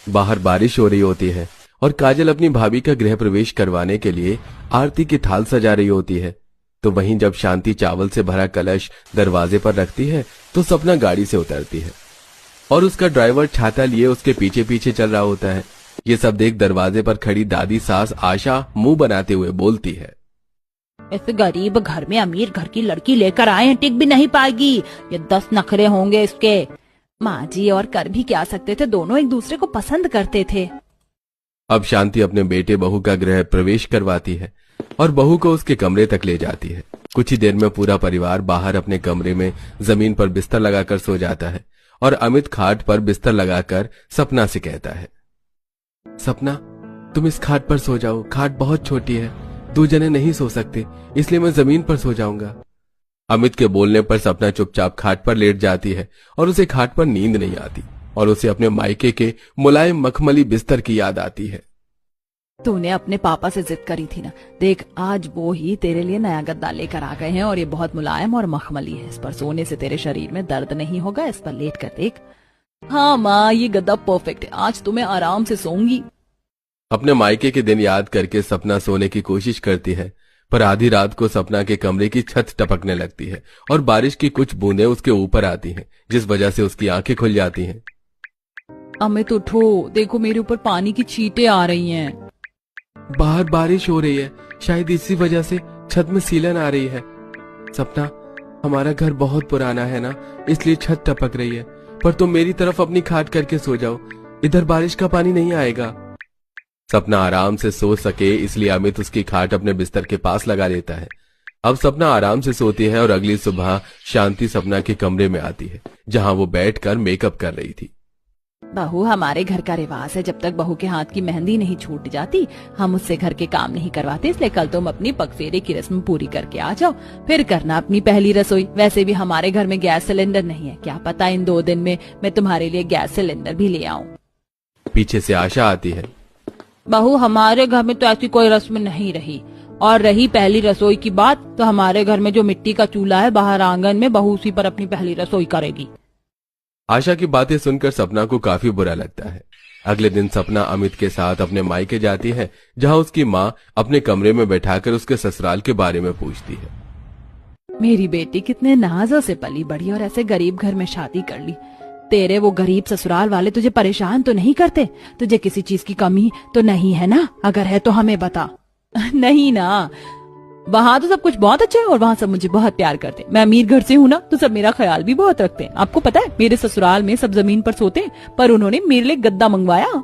बाहर बारिश हो रही होती है और काजल अपनी भाभी का गृह प्रवेश करवाने के लिए आरती की थाल सजा रही होती है। तो वहीं जब शांति चावल से भरा कलश दरवाजे पर रखती है तो सपना गाड़ी से उतरती है और उसका ड्राइवर छाता लिए उसके पीछे पीछे चल रहा होता है। ये सब देख दरवाजे पर खड़ी दादी सास आशा मुंह बनाते हुए बोलती है, इस गरीब घर में अमीर घर की लड़की लेकर आए हैं, टिक भी नहीं पाएगी। ये 10 नखरे होंगे इसके। माँ जी और कर भी क्या सकते थे, दोनों एक दूसरे को पसंद करते थे। अब शांति अपने बेटे बहू का गृह प्रवेश करवाती है और बहू को उसके कमरे तक ले जाती है। कुछ ही देर में पूरा परिवार बाहर अपने कमरे में जमीन पर बिस्तर लगाकर सो जाता है और अमित खाट पर बिस्तर लगाकर सपना से कहता है, सपना तुम इस खाट पर सो जाओ, खाट बहुत छोटी है, 2 जने नहीं सो सकते, इसलिए मैं जमीन पर सो जाऊंगा। अमित के बोलने पर सपना चुपचाप खाट पर लेट जाती है और उसे खाट पर नींद नहीं आती और उसे अपने मायके के मुलायम मखमली बिस्तर की याद आती है। तूने अपने पापा से जिद करी थी ना, देख आज वो ही तेरे लिए नया गद्दा लेकर आ गए हैं और ये बहुत मुलायम और मखमली है। इस पर सोने से तेरे शरीर में दर्द नहीं होगा, इस पर लेट कर देख। हाँ माँ, ये गद्दा परफेक्ट है, आज तो मैं आराम से सोऊंगी। अपने मायके के दिन याद करके सपना सोने की कोशिश करती है, पर आधी रात को सपना के कमरे की छत टपकने लगती है और बारिश की कुछ बूंदें उसके ऊपर आती हैं, जिस वजह से उसकी आंखें खुल जाती हैं। अमित उठो, देखो मेरे ऊपर पानी की छींटें आ रही हैं। बाहर बारिश हो रही है, शायद इसी वजह से छत में सीलन आ रही है। सपना, हमारा घर बहुत पुराना है ना, इसलिए छत टपक रही है, पर तुम मेरी तरफ अपनी खाट करके सो जाओ, इधर बारिश का पानी नहीं आएगा। सपना आराम से सो सके इसलिए अमित उसकी खाट अपने बिस्तर के पास लगा देता है। अब सपना आराम से सोती है और अगली सुबह शांति सपना के कमरे में आती है, जहां वो बैठकर मेकअप कर रही थी। बहू, हमारे घर का रिवाज है, जब तक बहू के हाथ की मेहंदी नहीं छूट जाती हम उससे घर के काम नहीं करवाते, इसलिए कल तुम अपनी पगफेरे की रस्म पूरी करके आ जाओ, फिर करना अपनी पहली रसोई। वैसे भी हमारे घर में गैस सिलेंडर नहीं है, क्या पता इन 2 दिन में मैं तुम्हारे लिए गैस सिलेंडर भी ले आऊं। पीछे से आशा आती है, बहू हमारे घर में तो ऐसी कोई रस्म नहीं रही, और रही पहली रसोई की बात तो हमारे घर में जो मिट्टी का चूल्हा है बाहर आंगन में, बहू उसी पर अपनी पहली रसोई करेगी। आशा की बातें सुनकर सपना को काफी बुरा लगता है। अगले दिन सपना अमित के साथ अपने मायके जाती है, जहां उसकी माँ अपने कमरे में बैठाकर उसके ससुराल के बारे में पूछती है। मेरी बेटी कितने नाजों से पली बढ़ी और ऐसे गरीब घर में शादी कर ली। तेरे वो गरीब ससुराल वाले तुझे परेशान तो नहीं करते? तुझे किसी चीज की कमी तो नहीं है ना? अगर है तो हमें बता। नहीं ना, वहाँ तो सब कुछ बहुत अच्छा है और वहाँ सब मुझे बहुत प्यार करते हैं। मैं अमीर घर से हूँ ना, तो सब मेरा ख्याल भी बहुत रखते हैं। आपको पता है मेरे ससुराल में सब जमीन पर सोते हैं, पर उन्होंने मेरे लिए गद्दा मंगवाया।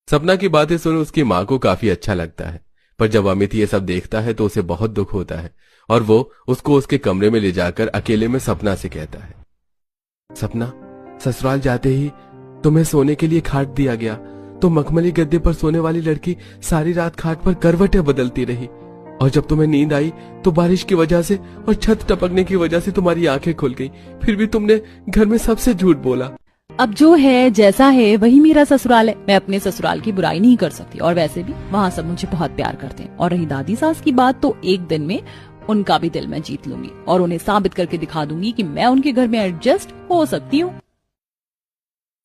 सपना की बातें सुन उसकी माँ को काफी अच्छा लगता है, पर जब अमित ये सब देखता है तो उसे बहुत दुख होता है और वो उसको उसके कमरे में ले जाकर अकेले में सपना से कहता है, सपना, ससुराल जाते ही तुम्हें सोने के लिए खाट दिया गया, तो मखमली गद्दे पर सोने वाली लड़की सारी रात खाट पर करवटें बदलती रही, और जब तुम्हें नींद आई तो बारिश की वजह से और छत टपकने की वजह से तुम्हारी आंखें खुल गई, फिर भी तुमने घर में सबसे झूठ बोला। अब जो है जैसा है वही मेरा ससुराल है, मैं अपने ससुराल की बुराई नहीं कर सकती, और वैसे भी वहाँ सब मुझे बहुत प्यार करते हैं। और रही दादी सास की बात, तो एक दिन में उनका भी दिल मैं जीत लूंगी और उन्हें साबित करके दिखा दूंगी कि मैं उनके घर में एडजस्ट हो सकती हूँ।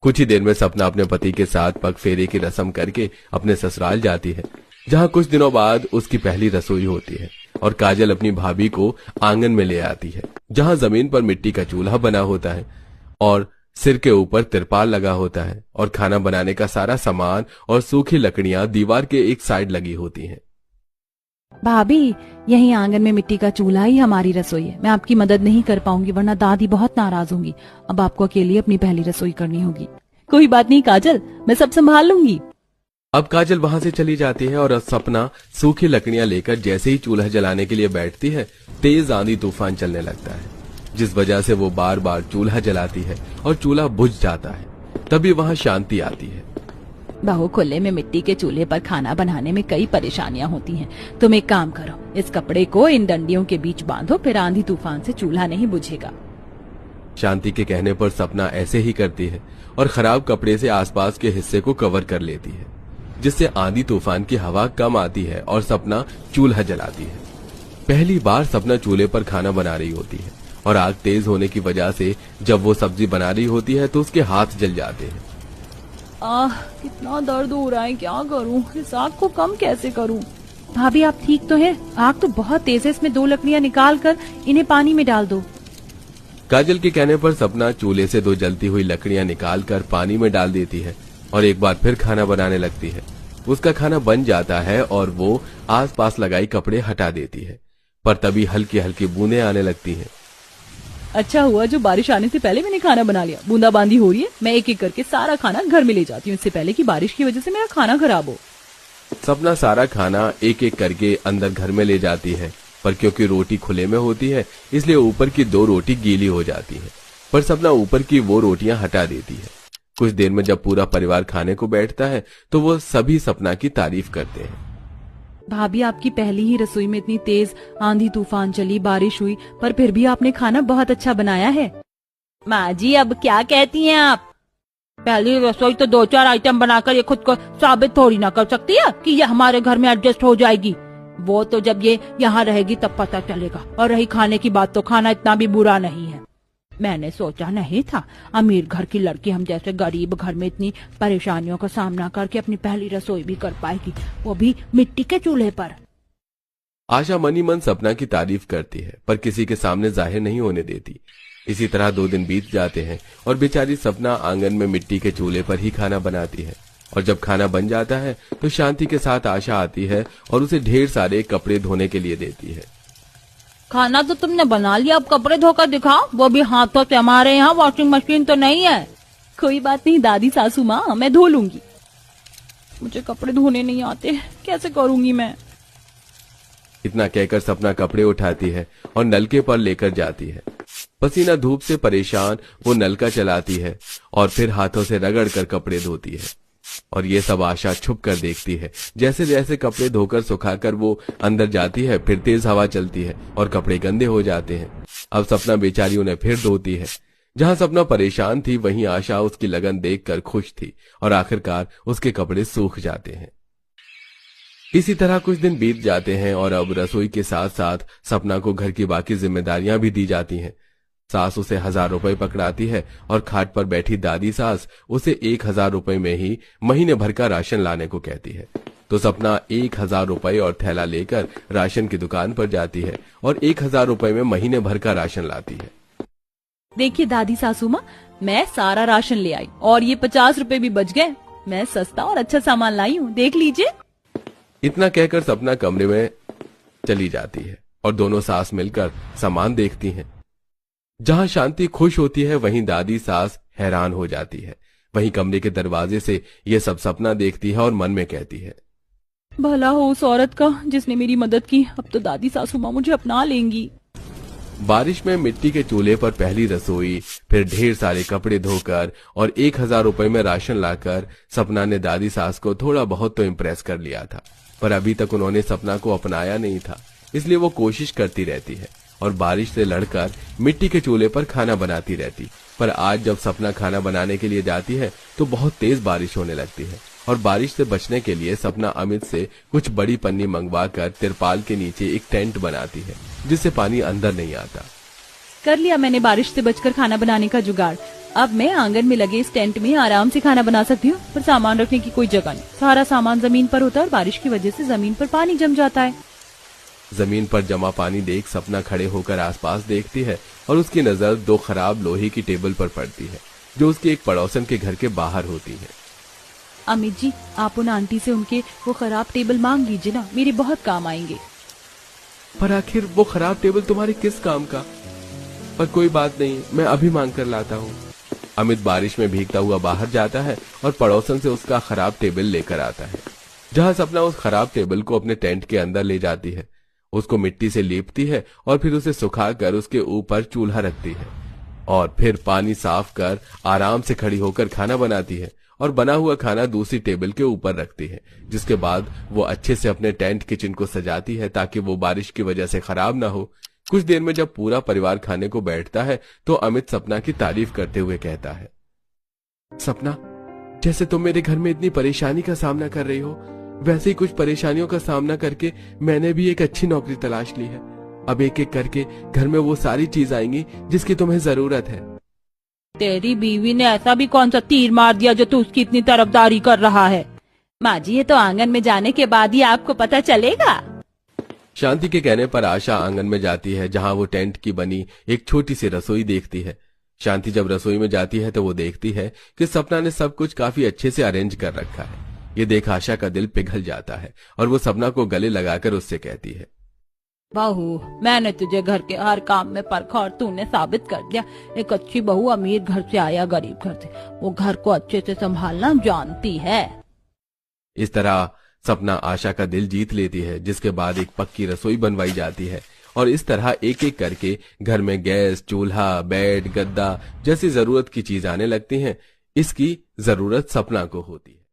कुछ ही देर में सपना अपने पति के साथ पग फेरे की रस्म करके अपने ससुराल जाती है, जहां कुछ दिनों बाद उसकी पहली रसोई होती है और काजल अपनी भाभी को आंगन में ले आती है, जहां जमीन पर मिट्टी का चूल्हा बना होता है और सिर के ऊपर तिरपाल लगा होता है और खाना बनाने का सारा सामान और सूखी लकड़ियां दीवार के एक साइड लगी होती हैं। भाभी, यही आंगन में मिट्टी का चूल्हा ही हमारी रसोई है। मैं आपकी मदद नहीं कर पाऊंगी वरना दादी बहुत नाराज होंगी। अब आपको अकेले अपनी पहली रसोई करनी होगी। कोई बात नहीं काजल, मैं सब संभाल लूंगी। अब काजल वहां से चली जाती है और सपना सूखी लकड़ियां लेकर जैसे ही चूल्हा जलाने के लिए बैठती है, तेज आंधी तूफान चलने लगता है, जिस वजह से वो बार बार चूल्हा जलाती है और चूल्हा बुझ जाता है। तभी वहां शांति आती है। बहू, खुले में मिट्टी के चूल्हे पर खाना बनाने में कई परेशानियां होती हैं। तुम एक काम करो, इस कपड़े को इन डंडियों के बीच बांधो, फिर आंधी तूफान से चूल्हा नहीं बुझेगा। शांति के कहने पर सपना ऐसे ही करती है और खराब कपड़े से आसपास के हिस्से को कवर कर लेती है, जिससे आंधी तूफान की हवा कम आती है और सपना चूल्हा जलाती है। पहली बार सपना चूल्हे पर खाना बना रही होती है और आग तेज होने की वजह से जब वो सब्जी बना रही होती है तो उसके हाथ जल जाते हैं। कितना दर्द हो रहा है, क्या करूं, इस आग को कम कैसे करूं। भाभी आप ठीक तो हैं? आग तो बहुत तेज है, इसमें 2 लकड़ियां निकाल कर इन्हें पानी में डाल दो। काजल के कहने पर सपना चूल्हे से 2 जलती हुई लकड़ियां निकालकर पानी में डाल देती है और एक बार फिर खाना बनाने लगती है। उसका खाना बन जाता है और वो आसपास लगाई कपड़े हटा देती है, पर तभी हल्की हल्की बूंदें आने लगती हैं। अच्छा हुआ जो बारिश आने से पहले मैंने खाना बना लिया, बूंदाबांदी हो रही है, मैं एक एक करके सारा खाना घर में ले जाती हूँ, इससे पहले कि बारिश की वजह से मेरा खाना खराब हो। सपना सारा खाना एक एक करके अंदर घर में ले जाती है, पर क्योंकि रोटी खुले में होती है इसलिए ऊपर की 2 रोटी गीली हो जाती है, पर सपना ऊपर की वो रोटियां हटा देती है। कुछ देर में जब पूरा परिवार खाने को बैठता है तो वो सभी सपना की तारीफ करते हैं। भाभी आपकी पहली ही रसोई में इतनी तेज आंधी तूफान चली, बारिश हुई, पर फिर भी आपने खाना बहुत अच्छा बनाया है। माँ जी अब क्या कहती हैं आप? पहली रसोई तो 2-4 आइटम बनाकर ये खुद को साबित थोड़ी ना कर सकती है कि ये हमारे घर में एडजस्ट हो जाएगी। वो तो जब ये यहाँ रहेगी तब पता चलेगा। और रही खाने की बात, तो खाना इतना भी बुरा नहीं है। मैंने सोचा नहीं था अमीर घर की लड़की हम जैसे गरीब घर में इतनी परेशानियों का सामना करके अपनी पहली रसोई भी कर पाएगी, वो भी मिट्टी के चूल्हे पर। आशा मनी मन सपना की तारीफ करती है, पर किसी के सामने जाहिर नहीं होने देती। इसी तरह 2 दिन बीत जाते हैं और बेचारी सपना आंगन में मिट्टी के चूल्हे पर ही खाना बनाती है। और जब खाना बन जाता है तो शांति के साथ आशा आती है और उसे ढेर सारे कपड़े धोने के लिए देती है। खाना तो तुमने बना लिया, अब कपड़े धोकर दिखाओ, वो भी हाथों से। हमारे यहाँ वॉशिंग मशीन तो नहीं है। कोई बात नहीं दादी सासू माँ, मैं धो लूंगी। मुझे कपड़े धोने नहीं आते, कैसे करूंगी मैं? इतना कहकर सपना कपड़े उठाती है और नलके पर लेकर जाती है। पसीना धूप से परेशान वो नलका चलाती है और फिर हाथों से रगड़ कर कपड़े धोती है। और ये सब आशा छुप कर देखती है। जैसे जैसे कपड़े धोकर सुखाकर वो अंदर जाती है, फिर तेज हवा चलती है और कपड़े गंदे हो जाते हैं। अब सपना बेचारी उन्हें फिर धोती है। जहां सपना परेशान थी वहीं आशा उसकी लगन देखकर खुश थी और आखिरकार उसके कपड़े सूख जाते हैं। इसी तरह कुछ दिन बीत जाते हैं और अब रसोई के साथ साथ सपना को घर की बाकी जिम्मेदारियां भी दी जाती हैं। सास उसे 1000 रुपए पकड़ाती है और खाट पर बैठी दादी सास उसे 1000 रुपए में ही महीने भर का राशन लाने को कहती है। तो सपना 1000 रुपए और थैला लेकर राशन की दुकान पर जाती है और 1000 रुपए में महीने भर का राशन लाती है। देखिए दादी सासू माँ, मैं सारा राशन ले आई और ये 50 रुपए भी बच गए। मैं सस्ता और अच्छा सामान लाई हूँ, देख लीजिए। इतना कहकर सपना कमरे में चली जाती है और दोनों सास मिलकर सामान देखती हैं। जहां शांति खुश होती है वहीं दादी सास हैरान हो जाती है। वहीं कमरे के दरवाजे से ये सब सपना देखती है और मन में कहती है, भला हो उस औरत का जिसने मेरी मदद की, अब तो दादी सासू माँ मुझे अपना लेंगी। बारिश में मिट्टी के चूल्हे पर पहली रसोई, फिर ढेर सारे कपड़े धोकर और 1000 रुपए में राशन लाकर सपना ने दादी सास को थोड़ा बहुत तो इम्प्रेस कर लिया था, पर अभी तक उन्होंने सपना को अपनाया नहीं था। इसलिए वो कोशिश करती रहती है और बारिश से लड़कर मिट्टी के चूल्हे पर खाना बनाती रहती। पर आज जब सपना खाना बनाने के लिए जाती है तो बहुत तेज बारिश होने लगती है और बारिश से बचने के लिए सपना अमित से कुछ बड़ी पन्नी मंगवाकर तिरपाल के नीचे एक टेंट बनाती है जिससे पानी अंदर नहीं आता। कर लिया मैंने बारिश से बचकर खाना बनाने का जुगाड़। अब मैं आंगन में लगे इस टेंट में आराम से खाना बना सकती हूँ, पर सामान रखने की कोई जगह नहीं। सारा सामान जमीन पर होता है और बारिश की वजह से जमीन पर पानी जम जाता है। जमीन पर जमा पानी देख सपना खड़े होकर आसपास देखती है और उसकी नजर 2 खराब लोहे की टेबल पर पड़ती है जो उसके एक पड़ोसन के घर के बाहर होती है। अमित जी, आप उन आंटी से उनके वो खराब टेबल मांग लीजिए ना, मेरे बहुत काम आएंगे। पर आखिर वो खराब टेबल तुम्हारे किस काम का? पर कोई बात नहीं, मैं अभी मांग कर लाता हूँ। अमित बारिश में भीगता हुआ बाहर जाता है और पड़ोसन से उसका खराब टेबल लेकर आता है। जहां सपना उस खराब टेबल को अपने टेंट के अंदर ले जाती है, उसको मिट्टी से लीपती है और फिर उसे सुखाकर उसके ऊपर चूल्हा रखती है और फिर पानी साफ कर आराम से खड़ी होकर खाना बनाती है और बना हुआ खाना दूसरी टेबल के ऊपर रखती है। जिसके बाद वो अच्छे से अपने टेंट किचन को सजाती है ताकि वो बारिश की वजह से खराब ना हो। कुछ देर में जब पूरा परिवार खाने को बैठता है तो अमित सपना की तारीफ करते हुए कहता है, सपना, जैसे तुम मेरे घर में इतनी परेशानी का सामना कर रही हो, वैसे ही कुछ परेशानियों का सामना करके मैंने भी एक अच्छी नौकरी तलाश ली है। अब एक एक करके घर में वो सारी चीज आएंगी जिसकी तुम्हें जरूरत है। तेरी बीवी ने ऐसा भी कौन सा तीर मार दिया जो तू उसकी इतनी तरफदारी कर रहा है? माँ जी, ये तो आंगन में जाने के बाद ही आपको पता चलेगा। शांति के कहने पर आशा आंगन में जाती है, जहां वो टेंट की बनी एक छोटी सी रसोई देखती है। शांति जब रसोई में जाती है तो वो देखती है कि सपना ने सब कुछ काफी अच्छे से अरेंज कर रखा है। ये देख आशा का दिल पिघल जाता है और वो सपना को गले लगाकर उससे कहती है, बहू, मैंने तुझे घर के हर काम में परखा और तूने साबित कर दिया। एक अच्छी बहू अमीर घर से आया गरीब घर से, वो घर को अच्छे से संभालना जानती है। इस तरह सपना आशा का दिल जीत लेती है, जिसके बाद एक पक्की रसोई बनवाई जाती है और इस तरह एक एक करके घर में गैस, चूल्हा, बेड, गद्दा जैसी जरूरत की चीज आने लगती हैं। इसकी जरूरत सपना को होती है।